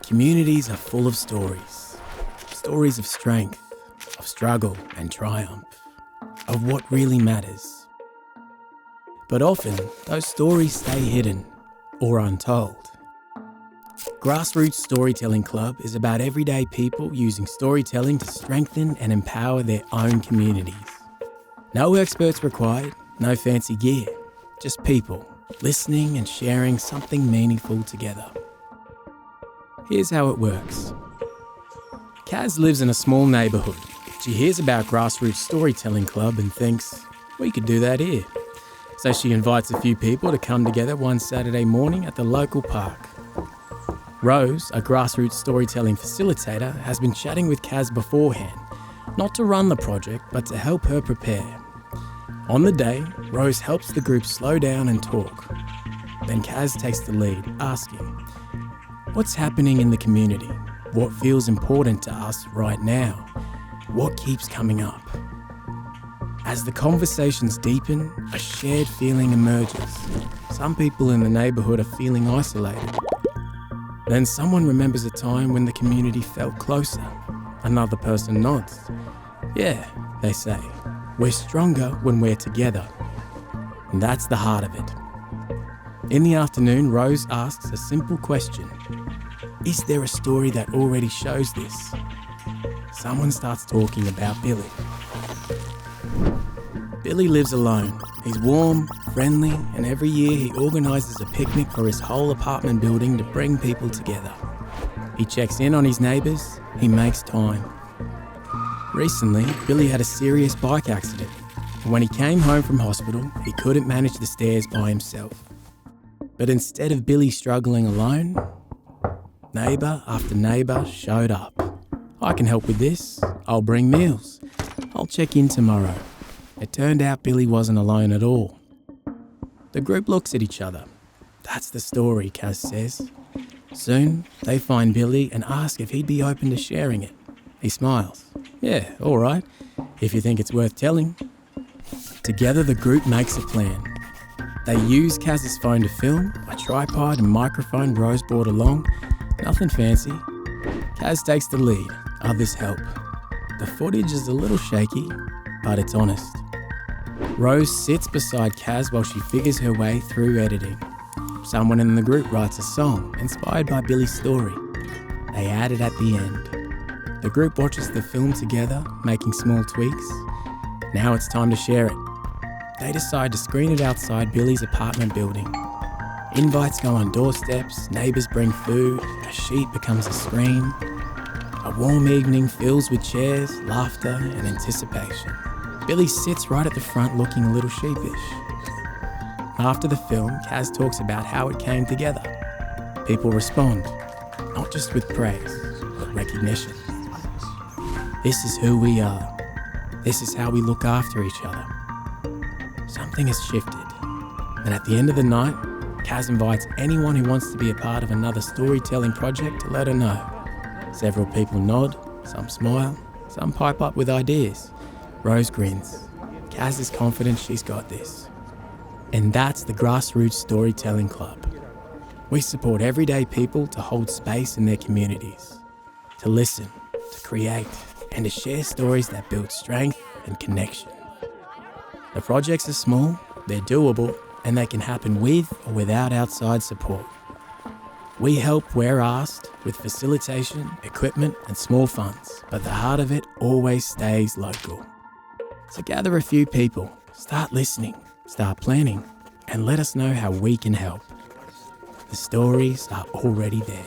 Communities are full of stories. Stories of strength, of struggle and triumph, of what really matters. But often, those stories stay hidden or untold. Grassroots Storytelling Club is about everyday people using storytelling to strengthen and empower their own communities. No experts required, no fancy gear, just people listening and sharing something meaningful together. Here's how it works. Kaz lives in a small neighbourhood. She hears about Grassroots Storytelling Club and thinks, we could do that here. So she invites a few people to come together one Saturday morning at the local park. Rose, a Grassroots Storytelling facilitator, has been chatting with Kaz beforehand, not to run the project, but to help her prepare. On the day, Rose helps the group slow down and talk. Then Kaz takes the lead, asking, what's happening in the community? What feels important to us right now? What keeps coming up? As the conversations deepen, a shared feeling emerges. Some people in the neighbourhood are feeling isolated. Then someone remembers a time when the community felt closer. Another person nods. Yeah, they say, we're stronger when we're together. And that's the heart of it. In the afternoon, Rose asks a simple question. Is there a story that already shows this? Someone starts talking about Billy. Billy lives alone. He's warm, friendly, and every year he organises a picnic for his whole apartment building to bring people together. He checks in on his neighbours, he makes time. Recently, Billy had a serious bike accident, and when he came home from hospital, he couldn't manage the stairs by himself. But instead of Billy struggling alone, neighbour after neighbour showed up. I can help with this. I'll bring meals. I'll check in tomorrow. It turned out Billy wasn't alone at all. The group looks at each other. That's the story, Kaz says. Soon, they find Billy and ask if he'd be open to sharing it. He smiles. Yeah, all right, if you think it's worth telling. Together, the group makes a plan. They use Kaz's phone to film, a tripod and microphone Rose brought along. Nothing fancy. Kaz takes the lead, others help. The footage is a little shaky, but it's honest. Rose sits beside Kaz while she figures her way through editing. Someone in the group writes a song inspired by Billy's story. They add it at the end. The group watches the film together, making small tweaks. Now it's time to share it. They decide to screen it outside Billy's apartment building. Invites go on doorsteps, neighbours bring food, a sheet becomes a screen. A warm evening fills with chairs, laughter and anticipation. Billy sits right at the front looking a little sheepish. After the film, Kaz talks about how it came together. People respond, not just with praise, but recognition. This is who we are. This is how we look after each other. Something has shifted. And at the end of the night, Kaz invites anyone who wants to be a part of another storytelling project to let her know. Several people nod, some smile, some pipe up with ideas. Rose grins. Kaz is confident she's got this. And that's the Grassroots Storytelling Club. We support everyday people to hold space in their communities, to listen, to create, and to share stories that build strength and connection. The projects are small, they're doable, and they can happen with or without outside support. We help where asked with facilitation, equipment, and small funds, but the heart of it always stays local. So gather a few people, start listening, start planning, and let us know how we can help. The stories are already there.